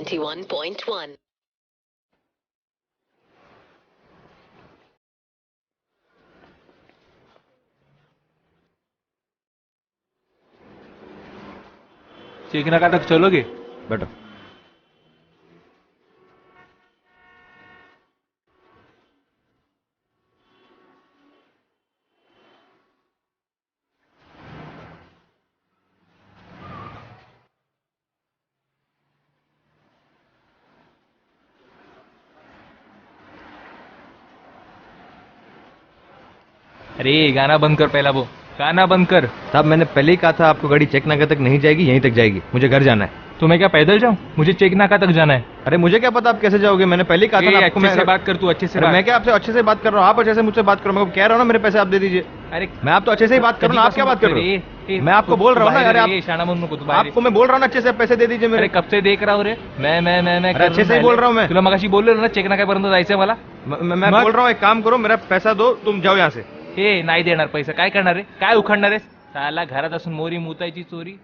91.1. चेकना का तक चलोगे? बैठो। अरे गाना बंद कर, पहला वो गाना बंद कर। साहब मैंने पहले ही कहा था आपको गाड़ी चेक नाका तक नहीं जाएगी, यहीं तक जाएगी। मुझे घर जाना है। तो मैं क्या पैदल जाऊं? मुझे चेक नाका तक जाना है। अरे मुझे क्या पता आप कैसे जाओगे, मैंने पहले ही कहा था ना आपको। अच्छे से बात कर, तू अच्छे से अरे बात। मैं क्या आपसे अच्छे से बात कर रहा हूँ, आप अच्छे से मुझसे बात करो। मैं कह रहा हूँ ना मेरे पैसे आप दे दीजिए। अरे मैं आप तो अच्छे से ही बात कर रहा हूँ, आप क्या बात कर रहे हो? मैं आपको बोल रहा हूँ ना, अरे आपको मैं बोल रहा हूँ ना अच्छे से पैसे दे दीजिए मेरे। कब से देख रहा हूँ रे मैं अच्छे से ही बोल रहा हूँ मैं। तुला मगाशी बोल रहे हो ना चेक नाका पर्यंत जायचंय मला। मैं बोल रहा हूँ एक काम करो, मेरा पैसा दो, तुम जाओ यहाँ से। हे नाही देणार पैसा, काय करणार रे? काय उखडणार रे? साला घरात असून मोरी मुतायची चोरी।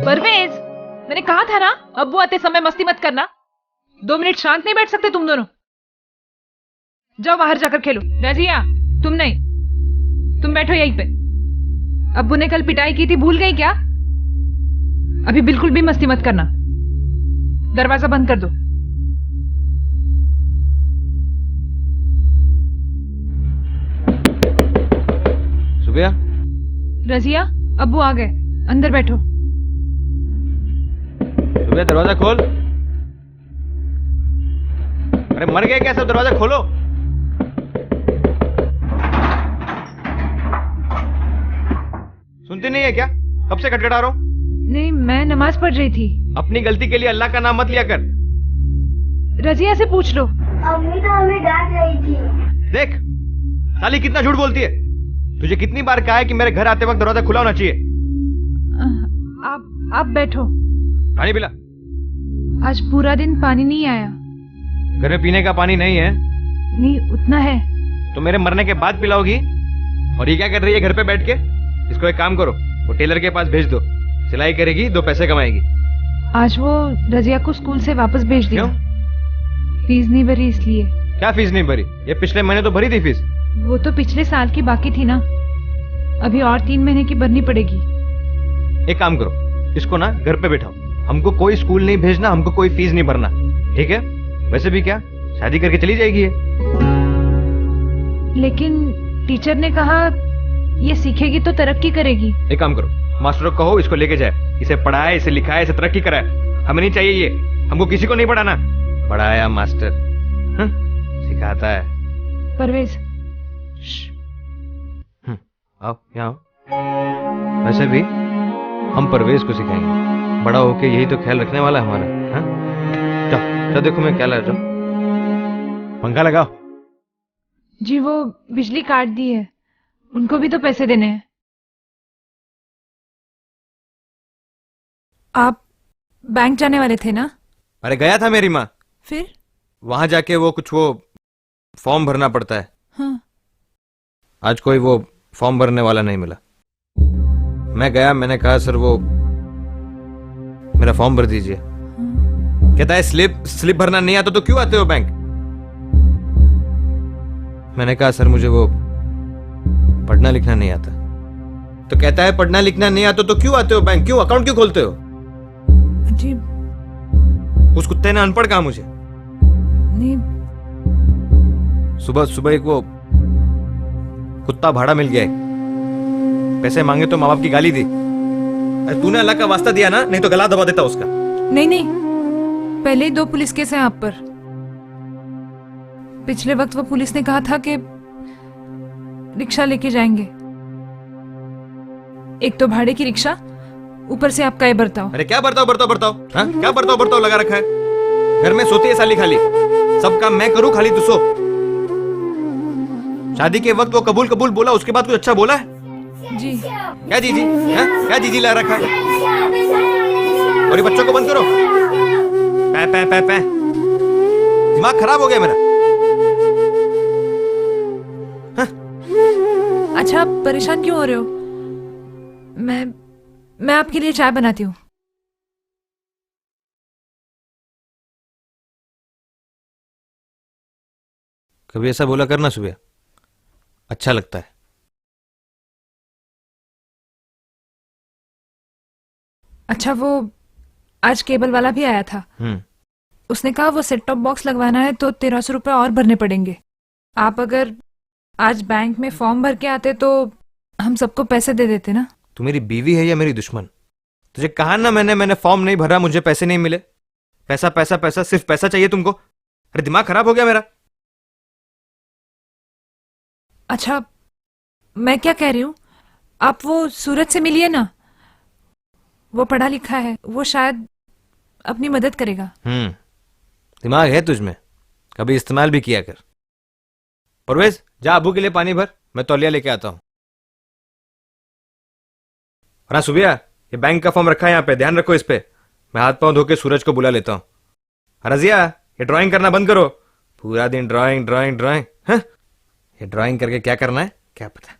परवेज, मैंने कहा था ना अब्बू आते समय मस्ती मत करना। 2 मिनट शांत नहीं बैठ सकते तुम दोनों? जाओ बाहर जाकर खेलो। रजिया तुम नहीं, तुम बैठो यहीं पे। अब्बू ने कल पिटाई की थी, भूल गई क्या? अभी बिल्कुल भी मस्ती मत करना। दरवाजा बंद कर दो। सुबह रजिया अब्बू आ गए, अंदर बैठो। सुबह दरवाजा खोल। अरे मर गए क्या सब? दरवाजा खोलो। सुनती नहीं है क्या? कब से खटखटा रहा हूं? नहीं, मैं नमाज पढ़ रही थी। अपनी गलती के लिए अल्लाह का नाम मत लिया कर। रजिया से पूछ लो। अम्मी तो हमें डांट रही थी। देख साली कितना झूठ बोलती है। तुझे कितनी बार कहा है कि मेरे घर आते वक्त दरवाजा खुला होना चाहिए। आप बैठो। पानी पिला। आज पूरा दिन पानी नहीं आया। घर में पीने का पानी नहीं है? नहीं, उतना है। तो मेरे मरने के बाद पिलाओगी? और ये क्या कर रही है घर पे बैठ के? इसको एक काम करो, वो टेलर के पास भेज दो, सिलाई करेगी, 2 पैसे कमाएगी। आज वो रजिया को स्कूल से वापस भेज दिया। क्यों? फीस नहीं भरी इसलिए। क्या फीस नहीं भरी? ये पिछले महीने तो भरी थी फीस। वो तो पिछले साल की बाकी थी ना, अभी और 3 महीने की भरनी पड़ेगी। एक काम करो, इसको ना घर पे बैठाओ। हमको कोई स्कूल नहीं भेजना, हमको कोई फीस नहीं भरना, ठीक है? वैसे भी क्या शादी करके चली जाएगी ये। लेकिन टीचर ने कहा ये सीखेगी तो तरक्की करेगी। एक काम करो, मास्टर को कहो इसको लेके जाए, इसे पढ़ाए, इसे लिखाए, इसे तरक्की कराए। हमें नहीं चाहिए ये, हमको किसी को नहीं पढ़ाना। पढ़ाया मास्टर सिखाता है। परवेज आओ यहाँ आओ। वैसे भी हम परवेज को सिखाएंगे, बड़ा होके यही तो ख्याल रखने वाला है हमारा। हाँ जाओ देखो मैं क्या ला रहा हूँ। पंखा लगाओ। जी वो बिजली काट दी है, उनको भी तो पैसे देने हैं। आप बैंक जाने वाले थे ना? अरे गया था मेरी माँ, फिर वहां जाके वो फॉर्म भरना पड़ता है। हाँ। आज कोई वो फॉर्म भरने वाला नहीं मिला। मैं गया, मैंने कहा सर वो मेरा फॉर्म भर दीजिए। कहता है स्लिप भरना नहीं आता तो क्यों आते हो बैंक? मैंने कहा सर मुझे वो पढ़ना लिखना नहीं आता। तो कहता है पढ़ना लिखना नहीं आता तो क्यों आते हो बैंक, क्यों अकाउंट क्यों खोलते हो? अजीब। उस कुत्ते ने अनपढ़ कहा मुझे। नहीं, सुबह सुबह एक वो कुत्ता भाड़ा मिल गया है। पैसे मांगे तो माँ बाप की गाली दी। अरे तूने अल्लाह का वास्ता दिया ना, नहीं तो गला दबा देता उसका। नहीं नहीं, पहले ही 2 पुलिस केस हैं आप पर। पिछले वक्त वो पुलिस ने कहा था कि रिक्शा लेके जाएंगे। एक तो भाड़े की रिक्शा, ऊपर से आपका ये बर्ताव। अरे क्या बर्ताव बर्ताव बर्ताव, हाँ क्या बर्ताव बर्ताव लगा रखा है। घर में सोती है साली खाली, सब काम मैं करूं, खाली तू सो। शादी के वक्त वो कबूल कबूल बोला, उसके बाद कुछ अच्छा बोला है? जी क्या जीजी, हाँ क्या जीजी ला रखा है। और ये बच्चों को बंद करो, पै पै पै पै। दिमाग खराब हो गया मेरा। अच्छा, आप परेशान क्यों हो रहे हो? मैं आपके लिए चाय बनाती हूँ। कभी ऐसा बोला करना सुबह, अच्छा लगता है। अच्छा, वो आज केबल वाला भी आया था। उसने कहा वो सेट टॉप बॉक्स लगवाना है तो 1300 रुपये और भरने पड़ेंगे। आप अगर आज बैंक में फॉर्म भर के आते तो हम सबको पैसे दे देते ना। तू मेरी बीवी है या मेरी दुश्मन? तुझे कहा ना मैंने फॉर्म नहीं भरा, मुझे पैसे नहीं मिले। पैसा पैसा पैसा, सिर्फ पैसा चाहिए तुमको। अरे दिमाग खराब हो गया मेरा। अच्छा, मैं क्या कह रही हूँ, आप वो सूरज से मिलिए ना। वो पढ़ा लिखा है, वो शायद अपनी मदद करेगा। दिमाग है तुझमें, कभी इस्तेमाल भी किया कर। परवेज जा अबू के लिए पानी भर, मैं तौलिया लेके आता हूं। हाँ सुबिया, ये बैंक का फॉर्म रखा है यहाँ पे, ध्यान रखो इस पे। मैं हाथ पांव धो के सूरज को बुला लेता हूँ। रजिया, ये ड्राइंग करना बंद करो। पूरा दिन ड्राइंग ड्राइंग ड्राइंग। हाँ? ये ड्राइंग करके क्या करना है क्या पता।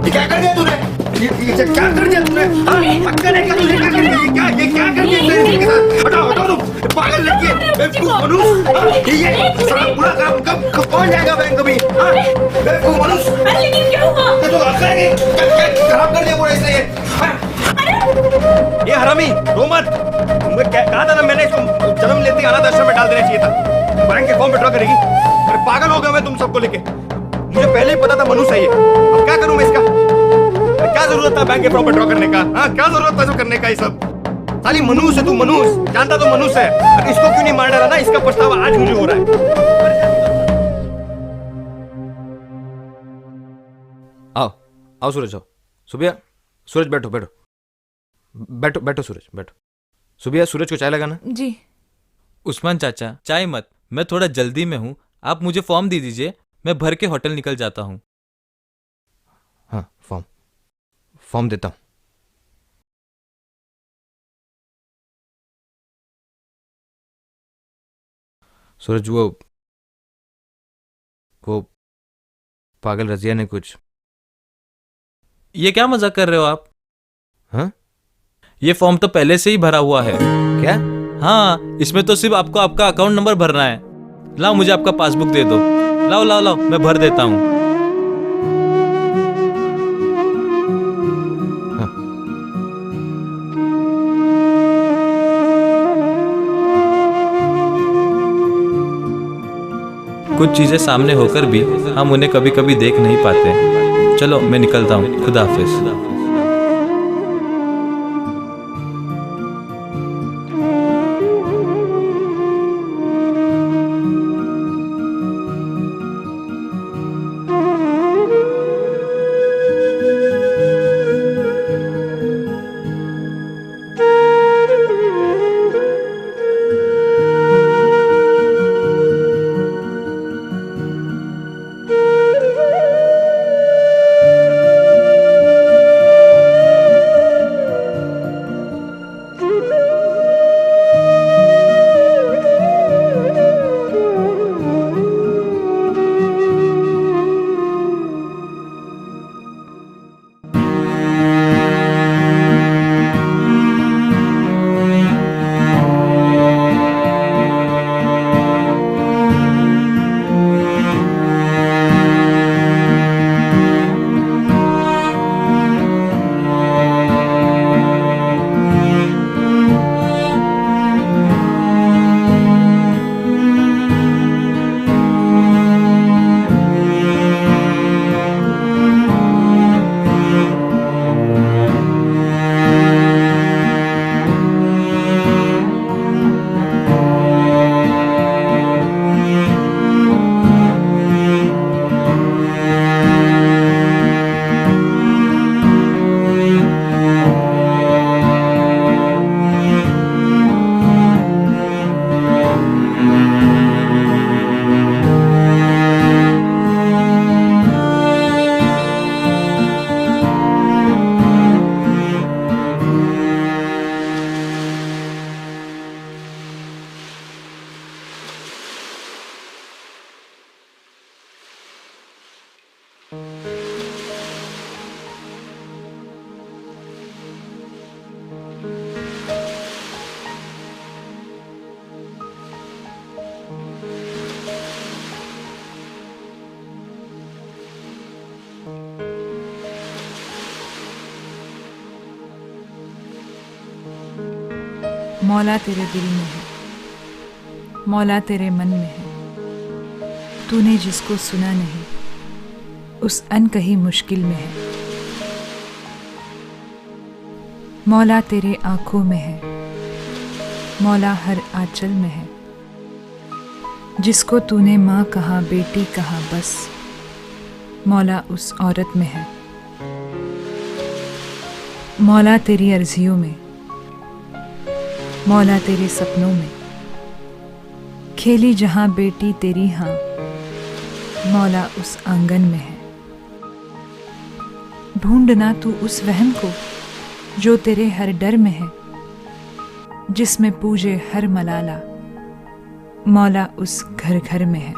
ये क्या कर दिया तूने? ये क्या कर दिया तूने? हाँ? पक्का नहीं क्या तुझे क्या कर दिया? ये क्या कर दिया तेरे के साथ? हटाओ हटाओ तुम, पागल लड़की है, बेवकूफ मनुष्य। हाँ? ये सारा पूरा काम कब कौन जाएगा बैंक कभी? हाँ? बेवकूफ मनुष्य। अरे लेकिन क्या हुआ? ये तो आखिर है, क्या खराब कर दिया पूरा इसने ये? हाँ? ये हरामी, रो मत। मैं कहा था ना मैंने, इसको जन्म लेते ही अनाथ आश्रम में डाल देना चाहिए था। बैंक के फॉर्म पे ड्रॉ करेगी। अरे पागल हो गया मैं तुम सबको लेके। मुझे पहले ही पता था मनुष्य है ये। अब क्या करूं मैं इसका? क्या जरूरत था बैंक के फॉर्म पे ड्रॉ करने का? हाँ क्या जरूरत था सब करने का? ये सब साली मनुष्य है, तू मनुष्य जानता तो मनुष्य है। अरे इसको क्यों नहीं मार डाला ना? इसका पछतावा आज मुझे हो रहा है। आओ आओ सूरज, आओ। सुबिया, सूरज बैठो बैठो बैठो बैठो सूरज बैठो। सुबिया, सूरज को चाय लगाना। जी। उस्मान चाचा, चाय मत, मैं थोड़ा जल्दी में हूँ। आप मुझे फॉर्म दे दीजिए, मैं भर के होटल निकल जाता हूँ। हाँ फॉर्म देता हूं। सूरज, वो पागल रजिया ने कुछ। ये क्या मजाक कर रहे हो आप? हाँ ये फॉर्म तो पहले से ही भरा हुआ है। क्या? हाँ, इसमें तो सिर्फ आपको आपका अकाउंट नंबर भरना है। लाओ मुझे आपका पासबुक दे दो। लाओ लाओ लाओ, मैं भर देता हूँ। हाँ। कुछ चीजें सामने होकर भी हम उन्हें कभी कभी देख नहीं पाते। चलो मैं निकलता हूँ, खुदा हाफिज। मौला तेरे दिल में है, मौला तेरे मन में है। तूने जिसको सुना नहीं उस अनकही मुश्किल में है। मौला तेरे आंखों में है, मौला हर आंचल में है। जिसको तूने माँ कहा बेटी कहा बस मौला उस औरत में है। मौला तेरी अर्जियों में, मौला तेरे सपनों में। खेली जहां बेटी तेरी हाँ मौला उस आंगन में है। ढूंढना तू उस वहम को जो तेरे हर डर में है। जिसमें पूजे हर मलाला मौला उस घर घर में है।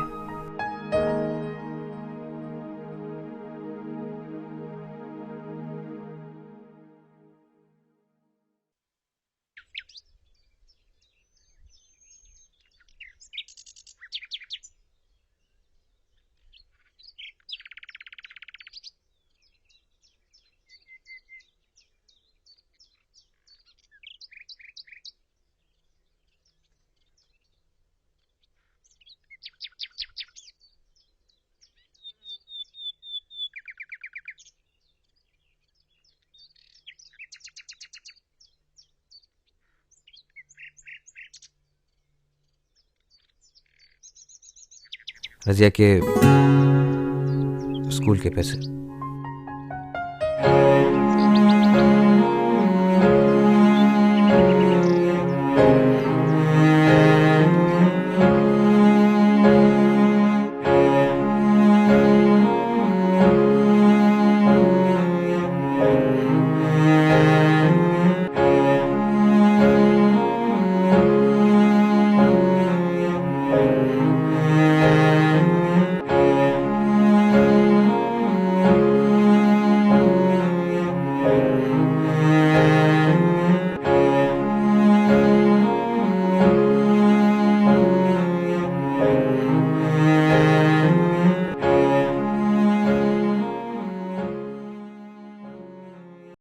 रजिया के स्कूल के पैसे